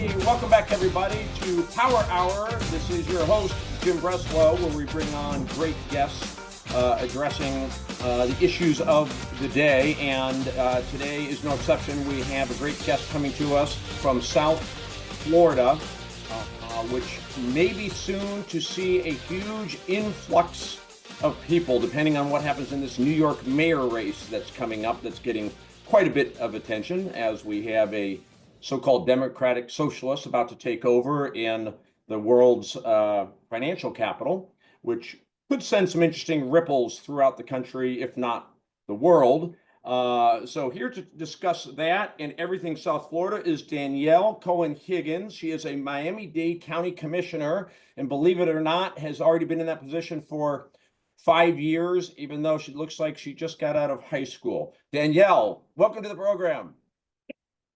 Hey, welcome back everybody to Power Hour. This is your host, Jim Breslo, where we bring on great guests addressing the issues of the day. And today is no exception. We have a great guest coming to us from South Florida, which may be soon to see a huge influx of people, depending on what happens in this New York mayor race that's coming up, that's getting quite a bit of attention, as we have a so-called democratic socialist about to take over in the world's financial capital, which could send some interesting ripples throughout the country, if not the world. So here to discuss that and everything South Florida is Danielle Cohen Higgins. She is a Miami-Dade County Commissioner, and believe it or not, has already been in that position for 5 years, even though she looks like she just got out of high school. Danielle, welcome to the program.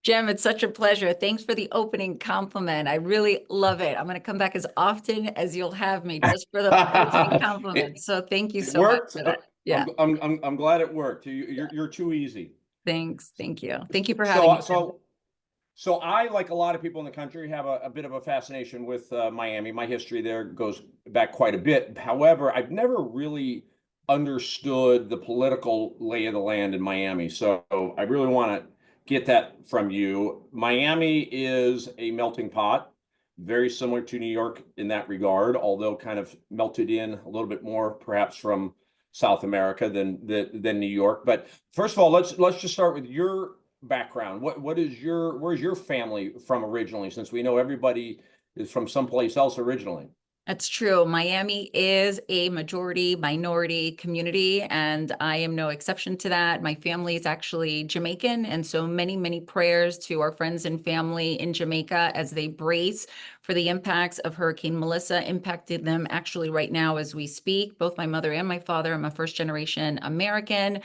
Jim, it's such a pleasure. Thanks for the opening compliment. I really love it. I'm going to come back as often as you'll have me just for the opening compliment. So thank you so much for that. Yeah, I'm glad it worked. You're too easy. thanks. Thank you. Thank you for having me. So I, like a lot of people in the country, have a bit of a fascination with Miami. My history there goes back quite a bit. However, I've never really understood the political lay of the land in Miami. So I really want to get that from you. Miami is a melting pot, very similar to New York in that regard, although kind of melted in a little bit more, perhaps from South America than New York. But first of all, let's just start with your background. Where's your family from originally, since we know everybody is from someplace else originally? That's true. Miami is a majority minority community, and I am no exception to that. My family is actually Jamaican, and so many, many prayers to our friends and family in Jamaica as they brace for the impacts of Hurricane Melissa. Impacted them actually right now as we speak. Both my mother and my father. I'm a first-generation American.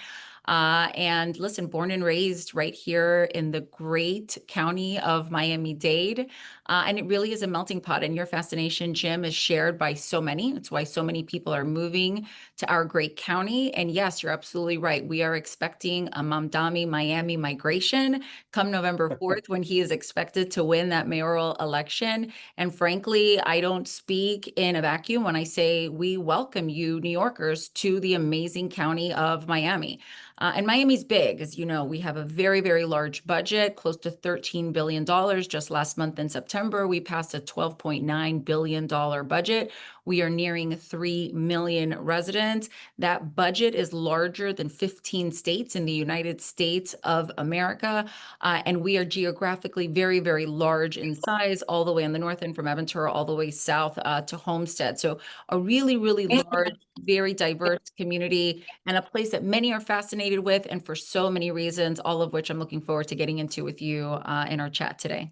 And listen, born and raised right here in the great county of Miami-Dade. And it really is a melting pot. And your fascination, Jim, is shared by so many. It's why so many people are moving to our great county. And yes, you're absolutely right. We are expecting a Mamdani Miami migration come November 4th when he is expected to win that mayoral election. And frankly, I don't speak in a vacuum when I say we welcome you, New Yorkers, to the amazing county of Miami. And Miami's big, as you know. We have a very, very large budget, close to $13 billion. Just last month in September, we passed a $12.9 billion budget. We are nearing 3 million residents. That budget is larger than 15 states in the United States of America. And we are geographically very, very large in size, all the way on the north end from Aventura, all the way south to Homestead. So a really, really large, very diverse community, and a place that many are fascinated with, and for so many reasons, all of which I'm looking forward to getting into with you in our chat today.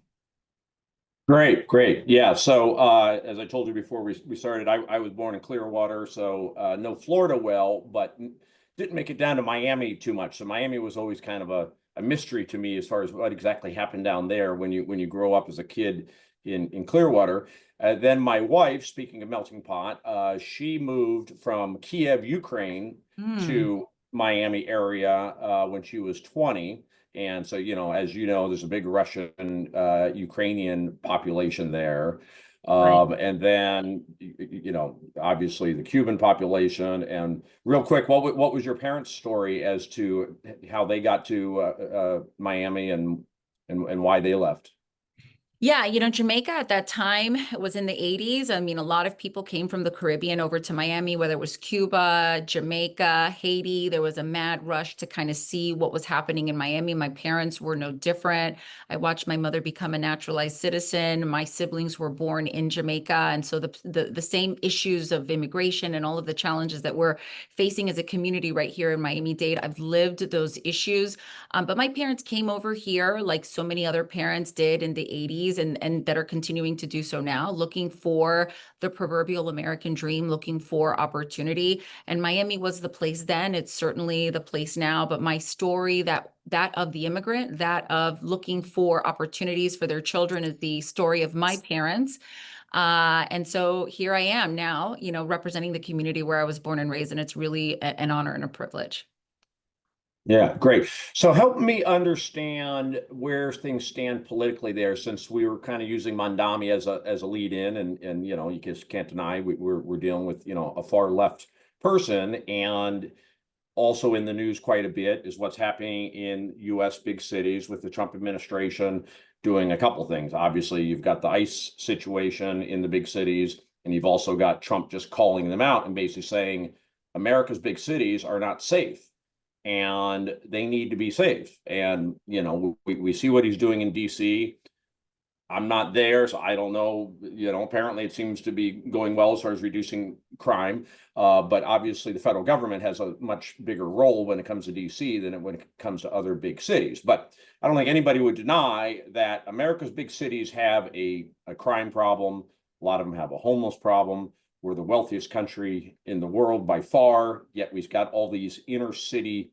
Great. Yeah. So as I told you before we started, I was born in Clearwater, so know Florida well, but didn't make it down to Miami too much. So Miami was always kind of a mystery to me as far as what exactly happened down there when you grow up as a kid in Clearwater. Then my wife, speaking of melting pot, she moved from Kiev, Ukraine to Miami area when she was 20. And so, as you know, there's a big Russian, Ukrainian population there. Right. And then, obviously the Cuban population. And real quick, what was your parents' story as to how they got to Miami and why they left? Yeah, Jamaica at that time was in the 80s. I mean, a lot of people came from the Caribbean over to Miami, whether it was Cuba, Jamaica, Haiti. There was a mad rush to kind of see what was happening in Miami. My parents were no different. I watched my mother become a naturalized citizen. My siblings were born in Jamaica. And so the same issues of immigration and all of the challenges that we're facing as a community right here in Miami-Dade, I've lived those issues. But my parents came over here like so many other parents did in the 80s. And that are continuing to do so now, looking for the proverbial American dream, looking for opportunity. And Miami was the place then. It's certainly the place now. But my story, that of the immigrant, that of looking for opportunities for their children, is the story of my parents. And so here I am now, representing the community where I was born and raised. And it's really an honor and a privilege. Yeah, great. So help me understand where things stand politically there, since we were kind of using Mandami as a lead in, and you just can't deny we're dealing with a far left person, and also in the news quite a bit is what's happening in U.S. big cities with the Trump administration doing a couple things. Obviously, you've got the ICE situation in the big cities, and you've also got Trump just calling them out and basically saying America's big cities are not safe and they need to be safe. And we see what he's doing in DC. I'm not there, so I don't know. Apparently it seems to be going well as far as reducing crime. But obviously the federal government has a much bigger role when it comes to DC than when it comes to other big cities. But I don't think anybody would deny that America's big cities have a crime problem. A lot of them have a homeless problem. We're the wealthiest country in the world by far, yet we've got all these inner city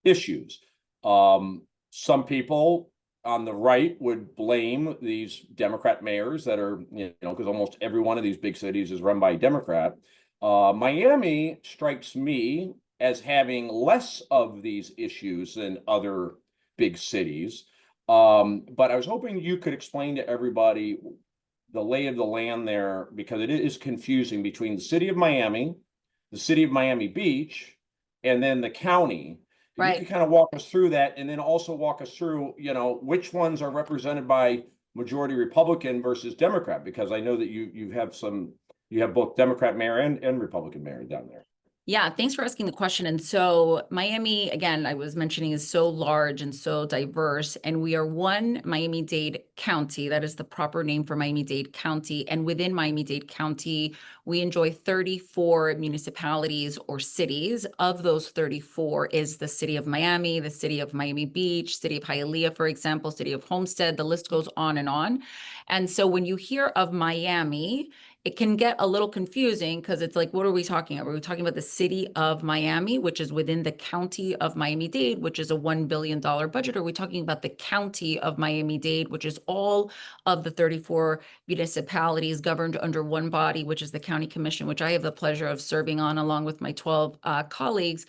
issues. Some people on the right would blame these Democrat mayors that are, because almost every one of these big cities is run by a Democrat. Miami strikes me as having less of these issues than other big cities. But I was hoping you could explain to everybody the lay of the land there, because it is confusing between the city of Miami, the city of Miami Beach, and then the county. If you Right. could kind of walk us through that, and then also walk us through, which ones are represented by majority Republican versus Democrat, because I know that you have both Democrat mayor and Republican mayor down there. Yeah, thanks for asking the question. And so Miami, again, I was mentioning, is so large and so diverse, and we are one Miami-Dade County. That is the proper name for Miami-Dade County. And within Miami-Dade County, we enjoy 34 municipalities or cities. Of those 34 is the city of Miami, the city of Miami Beach, city of Hialeah, for example, city of Homestead. The list goes on and on. And so when you hear of Miami, it can get a little confusing because it's like, what are we talking about? Are we talking about the city of Miami, which is within the county of Miami-Dade, which is a $1 billion budget? Or are we talking about the county of Miami-Dade, which is all of the 34 municipalities governed under one body, which is the county commission, which I have the pleasure of serving on along with my 12 colleagues,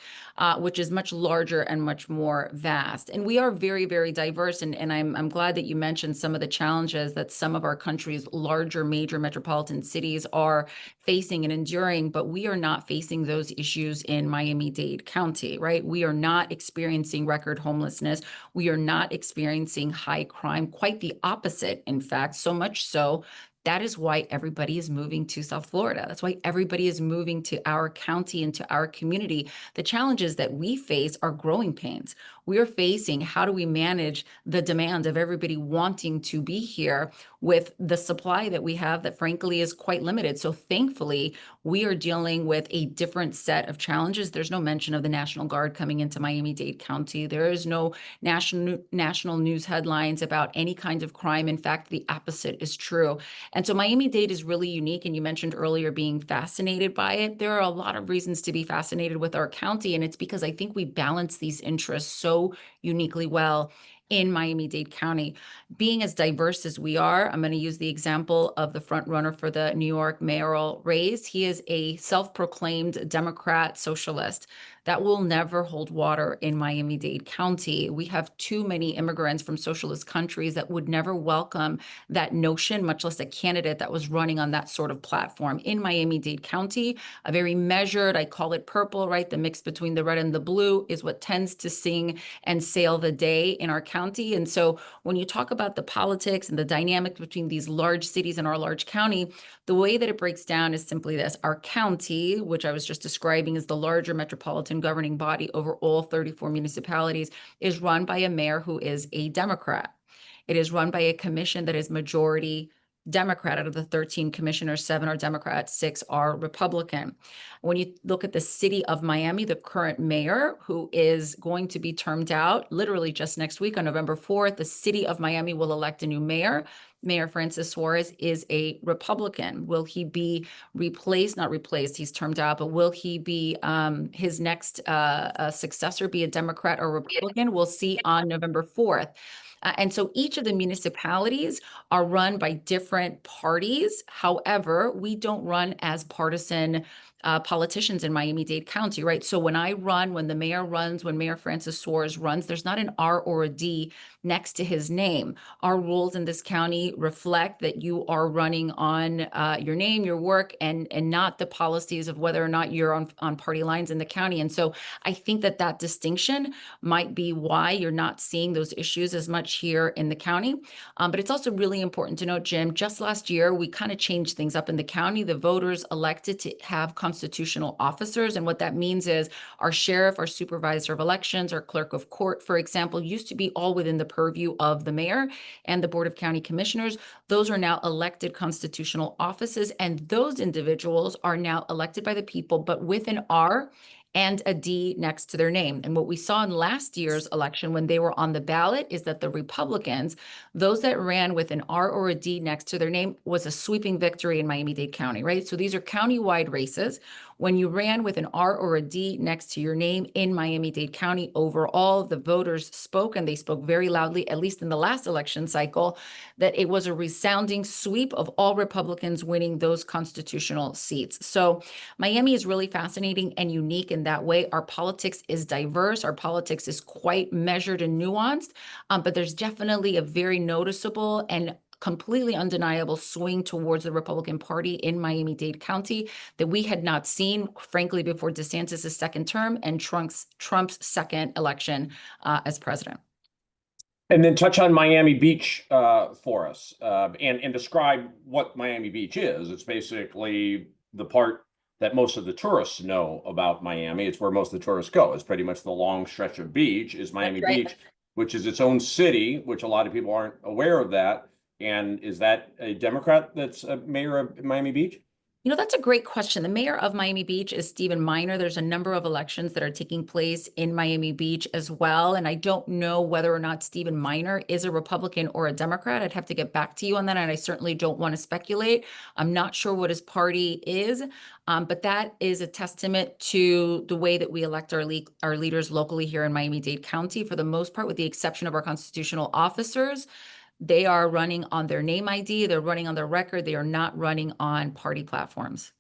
which is much larger and much more vast. And we are very, very diverse. And I'm glad that you mentioned some of the challenges that some of our country's larger major metropolitan cities are facing and enduring, but we are not facing those issues in Miami-Dade County, right? We are not experiencing record homelessness. We are not experiencing high crime, quite the opposite, in fact, so much so that is why everybody is moving to South Florida. That's why everybody is moving to our county and to our community. The challenges that we face are growing pains. We are facing, how do we manage the demand of everybody wanting to be here with the supply that we have that frankly is quite limited. So thankfully, we are dealing with a different set of challenges. There's no mention of the National Guard coming into Miami-Dade County. There is no national news headlines about any kind of crime. In fact, the opposite is true. And so Miami-Dade is really unique. And you mentioned earlier being fascinated by it. There are a lot of reasons to be fascinated with our county. And it's because I think we balance these interests so uniquely well in Miami-Dade County. Being as diverse as we are, I'm going to use the example of the front runner for the New York mayoral race. He is a self-proclaimed Democrat socialist. That will never hold water in Miami-Dade County. We have too many immigrants from socialist countries that would never welcome that notion, much less a candidate that was running on that sort of platform. In Miami-Dade County, a very measured, I call it purple, right? The mix between the red and the blue is what tends to sing and sail the day in our county. And so when you talk about the politics and the dynamic between these large cities and our large county, the way that it breaks down is simply this. Our county, which I was just describing as the larger metropolitan governing body over all 34 municipalities, is run by a mayor who is a Democrat. It is run by a commission that is majority Democrat. Out of the 13 commissioners, 7 are Democrat, 6 are Republican. When you look at the city of Miami, the current mayor, who is going to be termed out literally just next week on November 4th, the city of Miami will elect a new mayor. Mayor Francis Suarez is a Republican. Will he be replaced? Not replaced, he's termed out, but will he be his next successor be a Democrat or Republican? We'll see on November 4th. And so each of the municipalities are run by different parties. However, we don't run as partisan politicians in Miami-Dade County, right? So when I run, when the mayor runs, when Mayor Francis Suarez runs, there's not an R or a D next to his name. Our rules in this county reflect that you are running on your name, your work, and not the policies of whether or not you're on party lines in the county. And so I think that that distinction might be why you're not seeing those issues as much here in the county. But it's also really important to note, Jim, just last year, we kind of changed things up in the county. The voters elected to have constitutional officers. And what that means is our sheriff, our supervisor of elections, our clerk of court, for example, used to be all within the purview of the mayor and the Board of County Commissioners. Those are now elected constitutional offices. And those individuals are now elected by the people, but with an R and a D next to their name. And what we saw in last year's election when they were on the ballot is that the Republicans, those that ran with an R or a D next to their name, was a sweeping victory in Miami-Dade County, right? So these are county-wide races. When you ran with an R or a D next to your name in Miami-Dade County, overall, the voters spoke, and they spoke very loudly, at least in the last election cycle, that it was a resounding sweep of all Republicans winning those constitutional seats. So Miami is really fascinating and unique in that way. Our politics is diverse. Our politics is quite measured and nuanced, but there's definitely a very noticeable and completely undeniable swing towards the Republican Party in Miami-Dade County that we had not seen, frankly, before DeSantis' second term and Trump's second election as president. And then touch on Miami Beach for us, and describe what Miami Beach is. It's basically the part that most of the tourists know about Miami. It's where most of the tourists go. It's pretty much the long stretch of beach is Miami Beach, which is its own city, which a lot of people aren't aware of that. And is that a Democrat that's a mayor of Miami Beach? You know, that's a great question. The mayor of Miami Beach is Stephen Minor. There's a number of elections that are taking place in Miami Beach as well. And I don't know whether or not Stephen Minor is a Republican or a Democrat. I'd have to get back to you on that. And I certainly don't want to speculate. I'm not sure what his party is, but that is a testament to the way that we elect our leaders locally here in Miami-Dade County. For the most part, with the exception of our constitutional officers, they are running on their name ID, they're running on their record, they are not running on party platforms.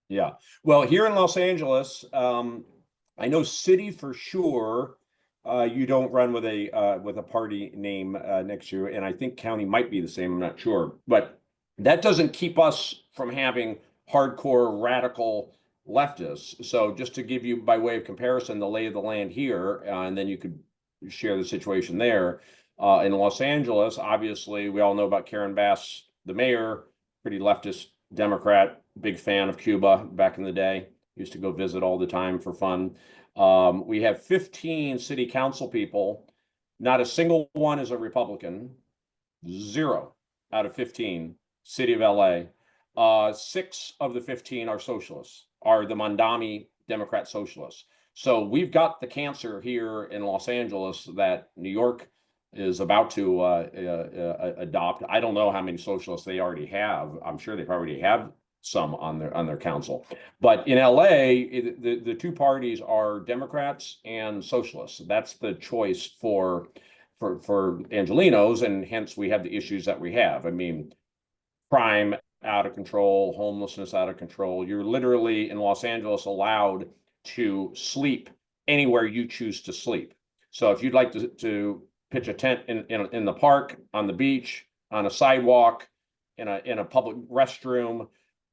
Yeah. Well, here in Los Angeles, I know city for sure, you don't run with a party name next to you, and I think county might be the same, I'm not sure. But that doesn't keep us from having hardcore radical leftists. So just to give you, by way of comparison, the lay of the land here, and then you could share the situation there. In Los Angeles, obviously, we all know about Karen Bass, the mayor, pretty leftist Democrat, big fan of Cuba back in the day. Used to go visit all the time for fun. We have 15 city council people. Not a single one is a Republican. 0 out of 15. City of LA. 6 of the 15 are socialists, are the Mondami Democrat socialists. So we've got the cancer here in Los Angeles that New York is about to adopt. I don't know how many socialists they already have. I'm sure they already have some on their council. But in LA, the two parties are Democrats and socialists. That's the choice for Angelenos, and hence we have the issues that we have. I mean, crime out of control, homelessness out of control. You're literally in Los Angeles allowed to sleep anywhere you choose to sleep. So if you'd like to pitch a tent in the park, on the beach, on a sidewalk, in a public restroom,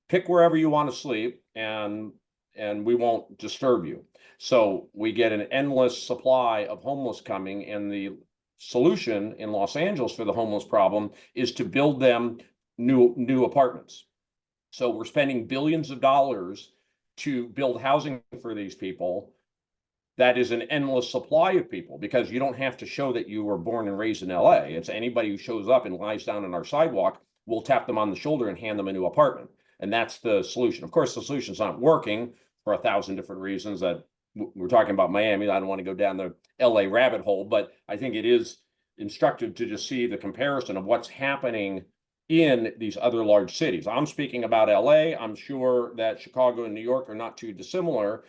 pick wherever you want to sleep, and we won't disturb you. So we get an endless supply of homeless coming, and the solution in Los Angeles for the homeless problem is to build them new apartments. So we're spending billions of dollars to build housing for these people. That is an endless supply of people, because you don't have to show that you were born and raised in LA. It's anybody who shows up and lies down on our sidewalk, we'll tap them on the shoulder and hand them a new apartment. And that's the solution. Of course, the solution's not working for 1,000 different reasons that we're talking about Miami. I don't want to go down the LA rabbit hole, but I think it is instructive to just see the comparison of what's happening in these other large cities. I'm speaking about LA. I'm sure that Chicago and New York are not too dissimilar.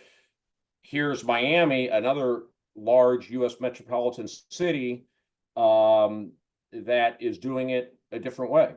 Here's Miami, another large U.S. metropolitan city that is doing it a different way.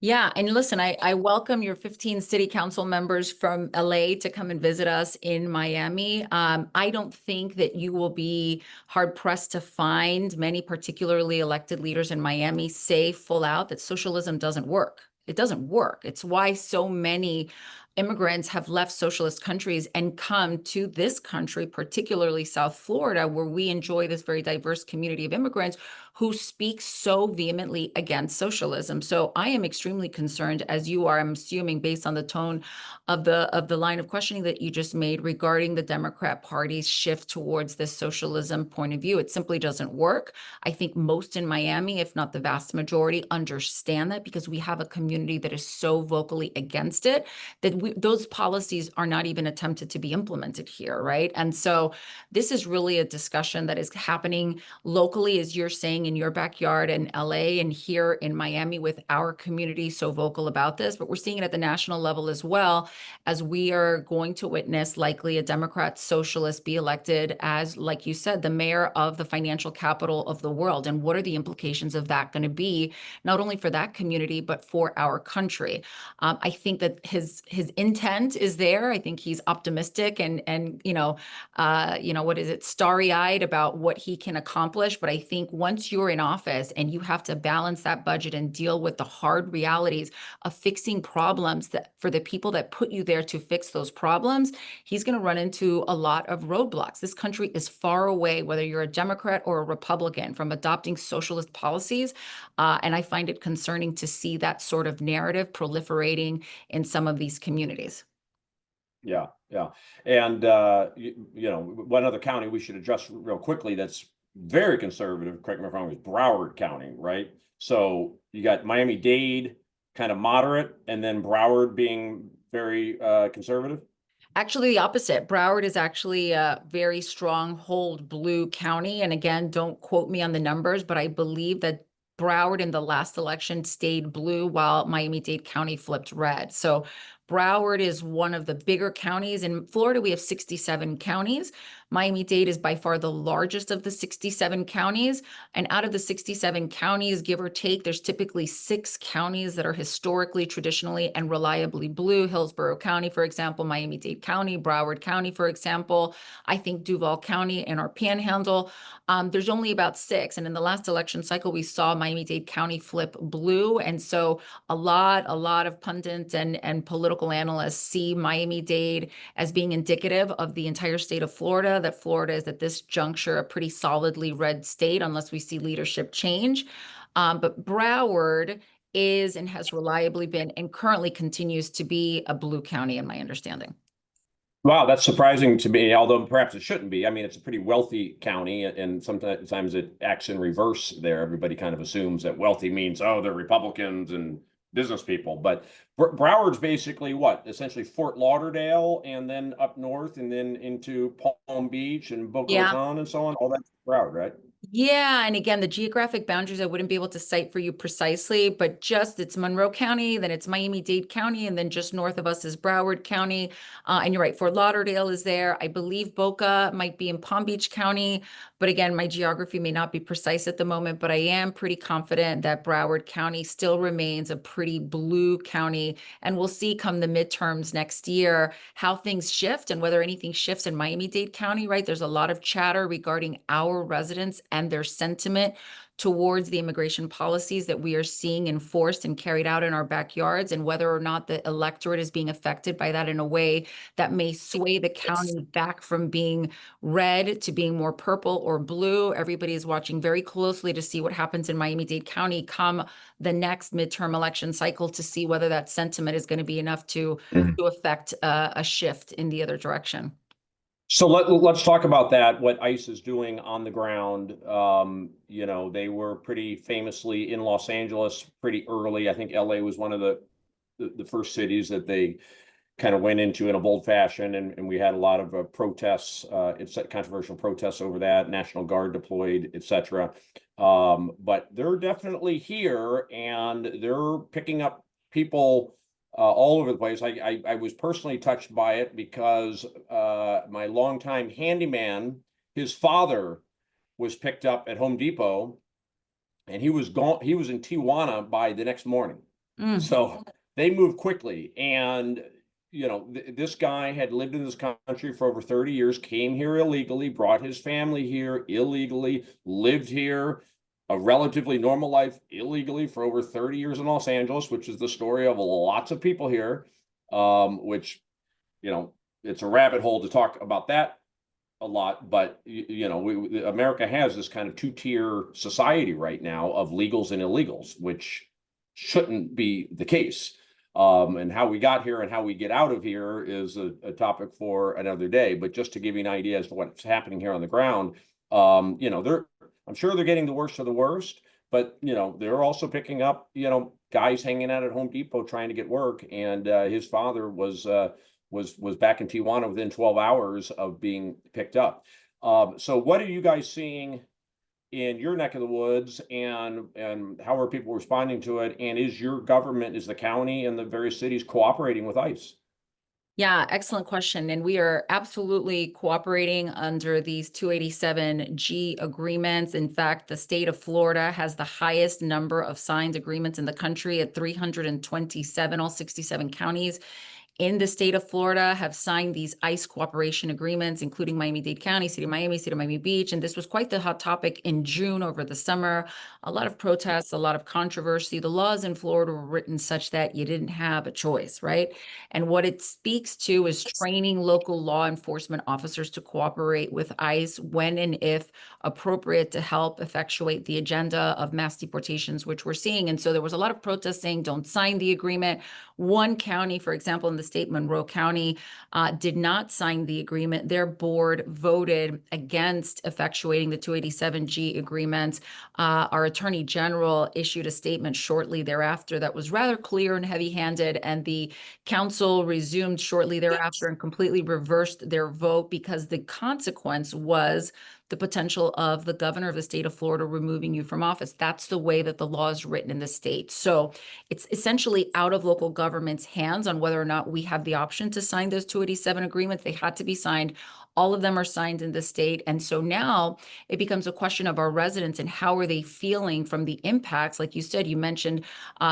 Yeah, and listen, I welcome your 15 city council members from LA to come and visit us in Miami. I don't think that you will be hard pressed to find many particularly elected leaders in Miami say full out that socialism doesn't work. It doesn't work. It's why so many immigrants have left socialist countries and come to this country, particularly South Florida, where we enjoy this very diverse community of immigrants who speak so vehemently against socialism. So I am extremely concerned, as you are, I'm assuming, based on the tone of the line of questioning that you just made regarding the Democrat Party's shift towards this socialism point of view. It simply doesn't work. I think most in Miami, if not the vast majority, understand that because we have a community that is so vocally against it that those policies are not even attempted to be implemented here, right? And so this is really a discussion that is happening locally, as you're saying, in your backyard in LA and here in Miami with our community so vocal about this, but we're seeing it at the national level as well, as we are going to witness likely a Democrat socialist be elected as, like you said, the mayor of the financial capital of the world. And what are the implications of that going to be, not only for that community, but for our country? I think that his intent is there. I think he's optimistic and what is it, starry-eyed about what he can accomplish. But I think once you're in office and you have to balance that budget and deal with the hard realities of fixing problems that for the people that put you there to fix those problems, he's going to run into a lot of roadblocks. This country is far away, whether you're a Democrat or a Republican, from adopting socialist policies. And I find it concerning to see that sort of narrative proliferating in some of these communities. Yeah, yeah. And one other county we should address real quickly that's very conservative, correct me if I'm wrong, is Broward County, right? So you got Miami-Dade kind of moderate, and then Broward being very conservative. Actually, the opposite. Broward is actually a very stronghold blue county. And again, don't quote me on the numbers, but I believe that Broward in the last election stayed blue while Miami-Dade County flipped red. So Broward is one of the bigger counties. In Florida, we have 67 counties. Miami-Dade is by far the largest of the 67 counties. And out of the 67 counties, give or take, there's typically 6 counties that are historically, traditionally, and reliably blue. Hillsborough County, for example, Miami-Dade County, Broward County, for example. I think Duval County in our panhandle. There's only about 6. And in the last election cycle, we saw Miami-Dade County flip blue. And so a lot of pundits and political analysts see Miami-Dade as being indicative of the entire state of Florida, that Florida is at this juncture a pretty solidly red state unless we see leadership change. But Broward is and has reliably been and currently continues to be a blue county, in my understanding. Wow, that's surprising to me, although perhaps it shouldn't be. I mean, it's a pretty wealthy county, and sometimes it acts in reverse there. Everybody kind of assumes that wealthy means, oh, they're Republicans and business people. But Broward's basically what? Essentially Fort Lauderdale, and then up north, and then into Palm Beach and Boca Yeah. Raton and so on. All that's Broward, right? Yeah, and again, the geographic boundaries I wouldn't be able to cite for you precisely, but just it's Monroe County, then it's Miami-Dade County, and then just north of us is Broward County. And you're right, Fort Lauderdale is there. I believe Boca might be in Palm Beach County, but again, my geography may not be precise at the moment, but I am pretty confident that Broward County still remains a pretty blue county. And we'll see come the midterms next year how things shift and whether anything shifts in Miami-Dade County, right? There's a lot of chatter regarding our residents and their sentiment towards the immigration policies that we are seeing enforced and carried out in our backyards, and whether or not the electorate is being affected by that in a way that may sway the county back from being red to being more purple or blue. Everybody is watching very closely to see what happens in Miami-Dade County come the next midterm election cycle to see whether that sentiment is going to be enough to affect a shift in the other direction. So let's talk about that, what ICE is doing on the ground. They were pretty famously in Los Angeles pretty early. I think LA was one of the first cities that they kind of went into in a bold fashion, and we had a lot of protests, controversial protests over that, National Guard deployed, etc. But they're definitely here, and they're picking up people all over the place. I was personally touched by it because my longtime handyman, his father was picked up at Home Depot, and he was gone. He was in Tijuana by the next morning. Mm. So they move quickly. And, this guy had lived in this country for over 30 years, came here illegally, brought his family here illegally, lived here a relatively normal life illegally for over 30 years in Los Angeles, which is the story of lots of people here, which, it's a rabbit hole to talk about that a lot, but America has this kind of two-tier society right now of legals and illegals, which shouldn't be the case. And how we got here and how we get out of here is a topic for another day. But just to give you an idea as to what's happening here on the ground, I'm sure they're getting the worst of the worst, but they're also picking up guys hanging out at Home Depot trying to get work, and his father was back in Tijuana within 12 hours of being picked up. So what are you guys seeing in your neck of the woods, and how are people responding to it? And is your government, is the county and the various cities cooperating with ICE? Yeah, excellent question. And we are absolutely cooperating under these 287G agreements. In fact, the state of Florida has the highest number of signed agreements in the country at 327. All 67 counties in the state of Florida have signed these ICE cooperation agreements, including Miami-Dade County, City of Miami, City of Miami Beach. And this was quite the hot topic in June over the summer. A lot of protests, a lot of controversy. The laws in Florida were written such that you didn't have a choice, right? And what it speaks to is training local law enforcement officers to cooperate with ICE when and if appropriate to help effectuate the agenda of mass deportations, which we're seeing. And so there was a lot of protests saying, don't sign the agreement. One county, for example, in the state, Monroe County, did not sign the agreement. Their board voted against effectuating the 287G agreements. Our attorney general issued a statement shortly thereafter that was rather clear and heavy-handed, and the council resumed shortly thereafter and completely reversed their vote because the consequence was the potential of the governor of the state of Florida removing you from office. That's the way that the law is written in the state. So it's essentially out of local government's hands on whether or not we have the option to sign those 287 agreements. They had to be signed. All of them are signed in the state. And so now it becomes a question of our residents and how are they feeling from the impacts. Like you said, you mentioned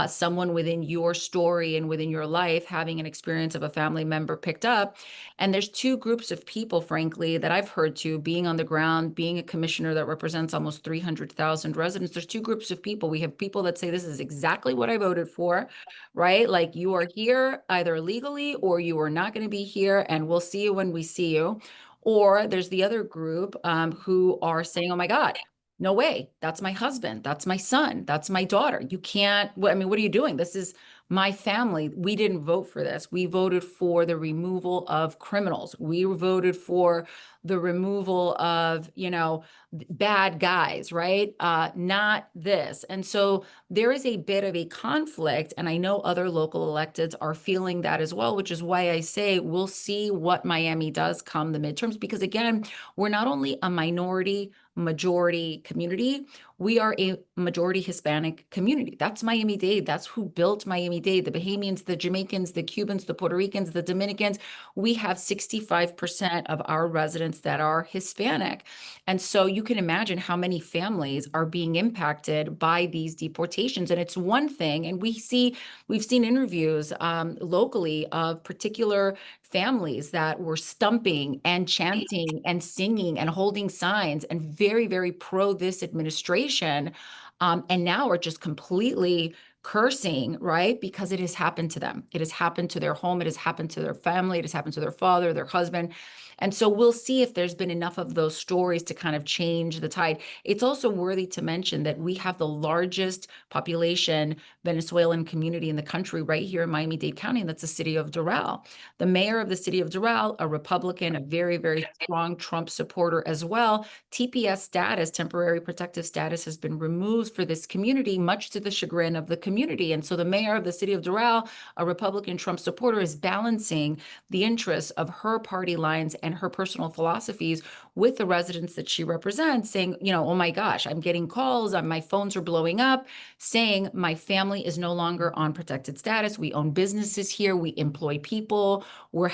someone within your story and within your life having an experience of a family member picked up. And there's two groups of people, frankly, that I've heard to being on the ground, being a commissioner that represents almost 300,000 residents. There's two groups of people. We have people that say, this is exactly what I voted for, right? Like, you are here either legally or you are not going to be here, and we'll see you when we see you. Or there's the other group who are saying, oh my God, no way, that's my husband, that's my son, that's my daughter. You can't, I mean, what are you doing? This is my family. We didn't vote for this. We voted for the removal of criminals. We voted for the removal of, bad guys, right? Not this. And so there is a bit of a conflict, and I know other local electeds are feeling that as well, which is why I say we'll see what Miami does come the midterms, because again, we're not only a minority majority community, we are a majority Hispanic community. That's Miami-Dade. That's who built Miami-Dade. The Bahamians, the Jamaicans, the Cubans, the Puerto Ricans, the Dominicans. We have 65% of our residents that are Hispanic. And so you can imagine how many families are being impacted by these deportations. And it's one thing, and we've seen interviews locally of particular families that were stumping and chanting and singing and holding signs and very, very pro this administration, and now are just completely cursing, right? Because it has happened to them. It has happened to their home. It has happened to their family. It has happened to their father, their husband. And so we'll see if there's been enough of those stories to kind of change the tide. It's also worthy to mention that we have the largest population Venezuelan community in the country right here in Miami-Dade County, and that's the city of Doral. The mayor of the city of Doral, a Republican, a very, very strong Trump supporter as well. TPS status, temporary protective status, has been removed for this community, much to the chagrin of the community. And so the mayor of the city of Doral, a Republican Trump supporter, is balancing the interests of her party lines and her personal philosophies with the residents that she represents, saying, oh my gosh, I'm getting calls, my phones are blowing up, saying my family is no longer on protected status. We own businesses here. We employ people. We're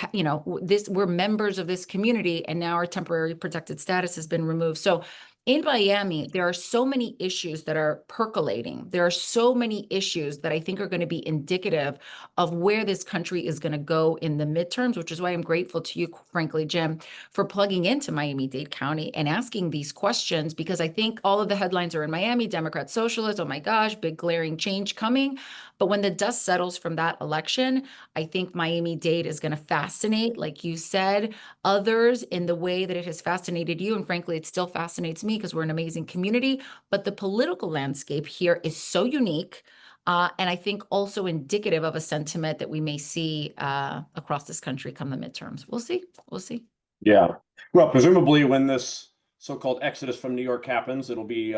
members of this community, and now our temporary protected status has been removed. So In Miami, there are so many issues that are percolating. There are so many issues that I think are going to be indicative of where this country is going to go in the midterms, which is why I'm grateful to you, frankly, Jim, for plugging into Miami-Dade County and asking these questions, because I think all of the headlines are in Miami, Democrat, socialist, oh my gosh, big glaring change coming. But when the dust settles from that election, I think Miami-Dade is going to fascinate, like you said, others in the way that it has fascinated you. And frankly, it still fascinates me because we're an amazing community. But the political landscape here is so unique. And I think also indicative of a sentiment that we may see across this country come the midterms. We'll see. We'll see. Yeah. Well, presumably when this so-called exodus from New York happens, it'll be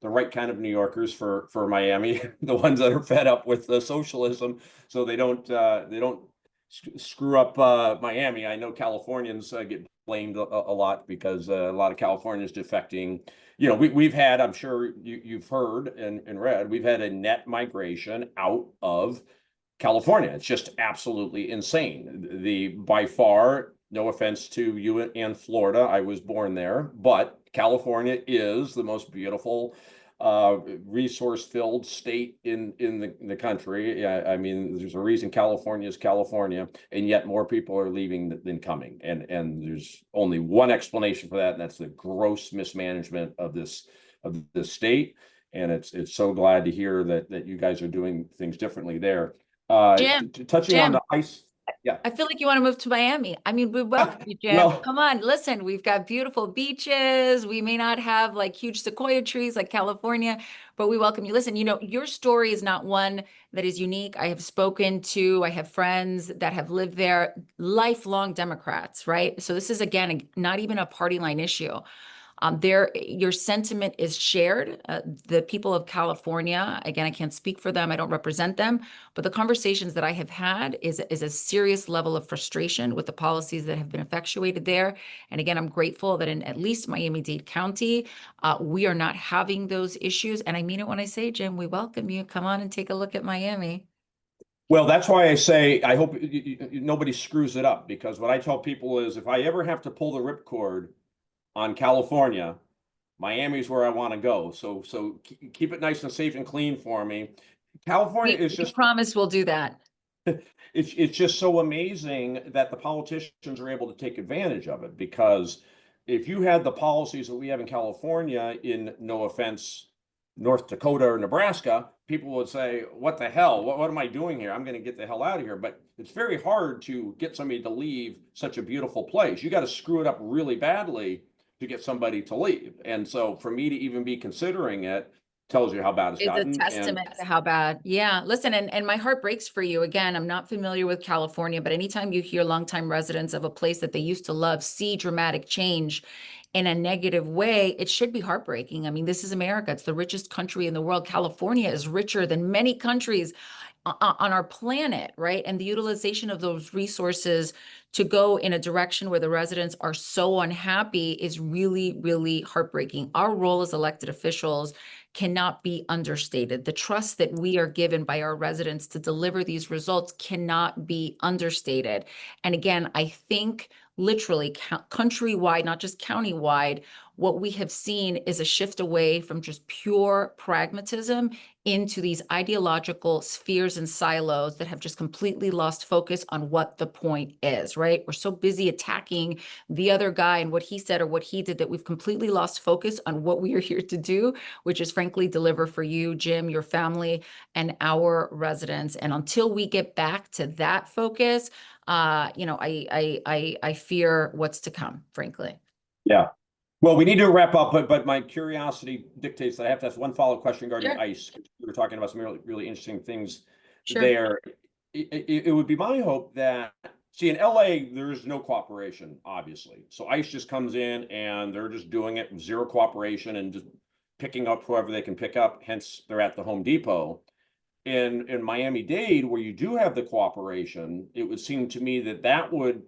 the right kind of New Yorkers for Miami, the ones that are fed up with socialism, so they don't screw up Miami. I know Californians get blamed a lot because a lot of Californians defecting. You know, we've had, I'm sure you've heard and read, we've had a net migration out of California. It's just absolutely insane. By far, no offense to you and Florida, I was born there, but California is the most beautiful, resource-filled state in the country. I mean, there's a reason California is California, and yet more people are leaving than coming. And there's only one explanation for that, and that's the gross mismanagement of this state. And it's so glad to hear that you guys are doing things differently there. Touching on Jim, the ICE, yeah. I feel like you want to move to Miami. I mean, we welcome you, Jim. Well, Come on, listen, we've got beautiful beaches. We may not have like huge sequoia trees like California, but we welcome you. Listen, you know, your story is not one that is unique. I have friends that have lived there, lifelong Democrats, right? So this is, again, not even a party line issue. Your sentiment is shared. The people of California, again, I can't speak for them, I don't represent them, but the conversations that I have had is a serious level of frustration with the policies that have been effectuated there. And again, I'm grateful that in at least Miami-Dade County, we are not having those issues. And I mean it when I say, Jim, we welcome you. Come on and take a look at Miami. well, that's why I say I hope nobody screws it up, because what I tell people is if I ever have to pull the ripcord on California, Miami's where I want to go. So keep it nice and safe and clean for me. California is We just promise we'll do that. it's just so amazing that the politicians are able to take advantage of it, because if you had the policies that we have in California, in no offense, North Dakota or Nebraska, people would say, what the hell? What am I doing here? I'm going to get the hell out of here. But it's very hard to get somebody to leave such a beautiful place. You got to screw it up really badly to get somebody to leave. And so for me to even be considering it tells you how bad it's It's a gotten. testament to how bad. Yeah, listen, and my heart breaks for you. Again, I'm not familiar with California, but anytime you hear longtime residents of a place that they used to love see dramatic change in a negative way, it should be heartbreaking. I mean, this is America. It's the richest country in the world. California is richer than many countries on our planet, right? And the utilization of those resources to go in a direction where the residents are so unhappy is really, really heartbreaking. Our role as elected officials cannot be understated. The trust that we are given by our residents to deliver these results cannot be understated. And again, I think literally countrywide, not just countywide, what we have seen is a shift away from just pure pragmatism into these ideological spheres and silos that have just completely lost focus on what the point is, right? We're so busy attacking the other guy and what he said or what he did that we've completely lost focus on what we are here to do, which is frankly deliver for you, Jim, your family, and our residents. And until we get back to that focus, you know, I fear what's to come, frankly. Yeah. Well, we need to wrap up, but my curiosity dictates that I have to ask one follow-up question regarding Sure. ICE. We were talking about some really interesting things Sure. there. It would be my hope that, see, in LA, there's no cooperation, obviously. So ICE just comes in and they're just doing it with zero cooperation and just picking up whoever they can pick up. Hence, they're at the Home Depot. In Miami-Dade, where you do have the cooperation, it would seem to me that would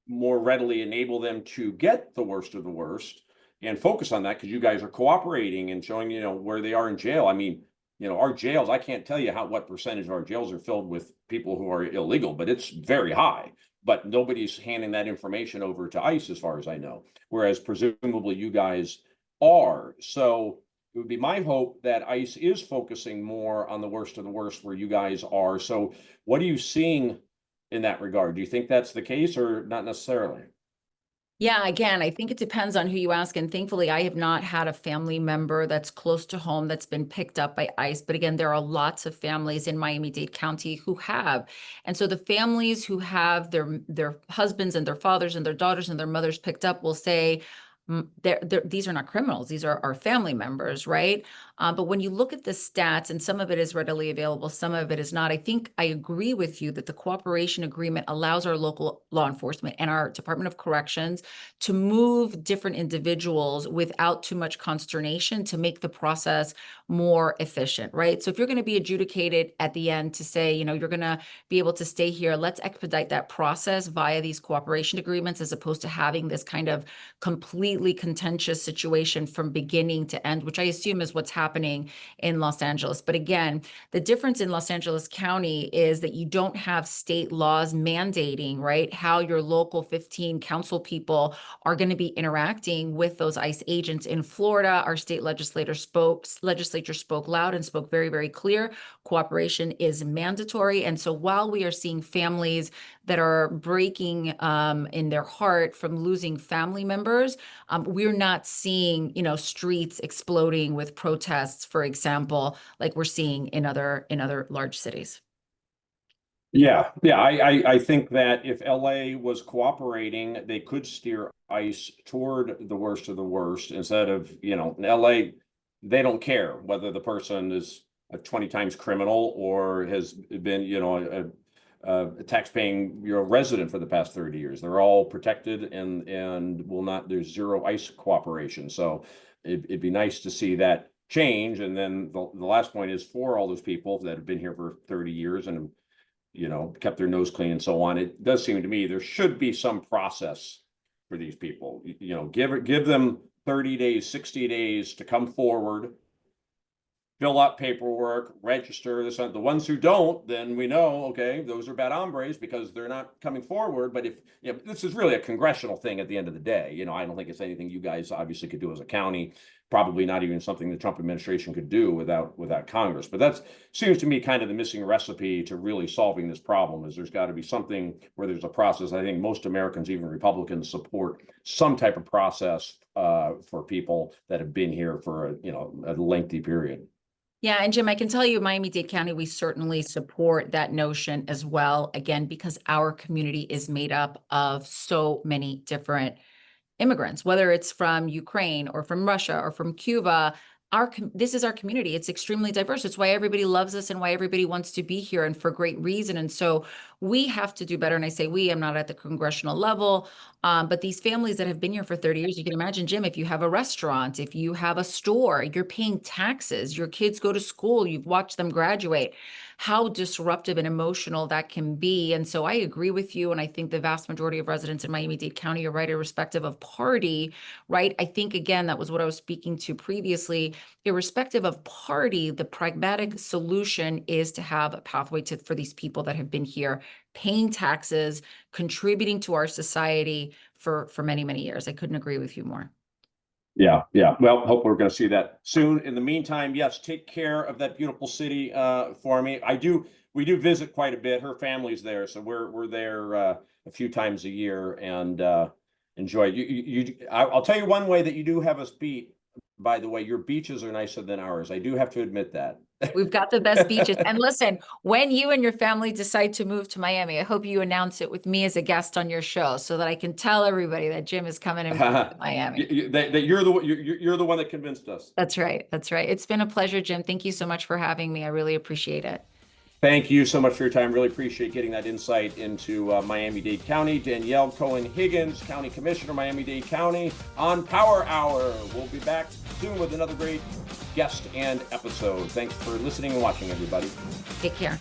more readily enable them to get the worst of the worst and focus on that, because you guys are cooperating and showing, you know, where they are in jail. I mean, you know, our jails, I can't tell you what percentage of our jails are filled with people who are illegal, but it's very high. But nobody's handing that information over to ICE as far as I know. Whereas presumably you guys are. So it would be my hope that ICE is focusing more on the worst of the worst where you guys are. So what are you seeing in that regard? Do you think that's the case or not necessarily? Yeah, again, I think it depends on who you ask. And thankfully, I have not had a family member that's close to home that's been picked up by ICE. But again, there are lots of families in Miami-Dade County who have. And so the families who have their husbands and their fathers and their daughters and their mothers picked up will say, these are not criminals. These are our family members, right? But when you look at the stats, and some of it is readily available, some of it is not, I think I agree with you that the cooperation agreement allows our local law enforcement and our Department of Corrections to move different individuals without too much consternation to make the process more efficient, right? So if you're going to be adjudicated at the end to say, you're going to be able to stay here, let's expedite that process via these cooperation agreements as opposed to having this kind of completely contentious situation from beginning to end, which I assume is what's happening in Los Angeles. But again, the difference in Los Angeles County is that you don't have state laws mandating, right, how your local 15 council people are going to be interacting with those ICE agents. In Florida, our state legislature spoke loud and spoke very, very clear. Cooperation is mandatory. And so while we are seeing families that are breaking in their heart from losing family members, we're not seeing, streets exploding with protests, for example, like we're seeing in other large cities. Yeah, I think that if LA was cooperating, they could steer ICE toward the worst of the worst instead of, in LA, they don't care whether the person is a 20 times criminal or has been, a tax-paying resident for the past 30 years. They're all protected and will not. There's zero ICE cooperation. So it'd be nice to see that change. And then the last point is for all those people that have been here for 30 years and kept their nose clean and so on. It does seem to me there should be some process for these people. Give them 30 days, 60 days to come forward, fill out paperwork, register this. The ones who don't, then we know, okay, those are bad hombres because they're not coming forward. But if this is really a congressional thing at the end of the day, I don't think it's anything you guys obviously could do as a county. Probably not even something the Trump administration could do without Congress. But that seems to me kind of the missing recipe to really solving this problem. Is there's got to be something where there's a process. I think most Americans, even Republicans, support some type of process for people that have been here for a lengthy period. Yeah, and Jim, I can tell you, Miami-Dade County, we certainly support that notion as well. Again, because our community is made up of so many different immigrants, whether it's from Ukraine or from Russia or from Cuba. This is our community. It's extremely diverse. It's why everybody loves us and why everybody wants to be here, and for great reason. And so we have to do better. And I say we, I'm not at the congressional level, but these families that have been here for 30 years, you can imagine, Jim, if you have a restaurant, if you have a store, you're paying taxes, your kids go to school, you've watched them graduate, how disruptive and emotional that can be. And so I agree with you. And I think the vast majority of residents in Miami-Dade County are right, irrespective of party, right? I think, again, that was what I was speaking to previously. Irrespective of party, the pragmatic solution is to have a pathway for these people that have been here, paying taxes, contributing to our society for many, many years. I couldn't agree with you more. Yeah. Well, hope we're going to see that soon. In the meantime, yes, take care of that beautiful city for me. We do visit quite a bit. Her family's there, so we're there a few times a year and enjoy. I'll tell you one way that you do have us beat. By the way, your beaches are nicer than ours. I do have to admit that. We've got the best beaches. And listen, when you and your family decide to move to Miami, I hope you announce it with me as a guest on your show so that I can tell everybody that Jim is coming in to Miami. That you're the one that convinced us. That's right. That's right. It's been a pleasure, Jim. Thank you so much for having me. I really appreciate it. Thank you so much for your time. Really appreciate getting that insight into Miami-Dade County. Danielle Cohen Higgins, County Commissioner, Miami-Dade County, on Power Hour. We'll be back soon with another great guest and episode. Thanks for listening and watching, everybody. Take care.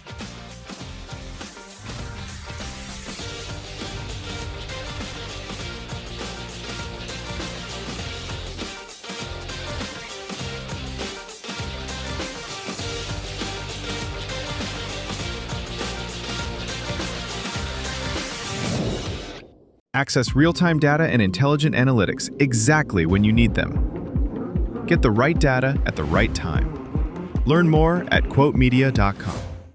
Access real-time data and intelligent analytics exactly when you need them. Get the right data at the right time. Learn more at quotemedia.com.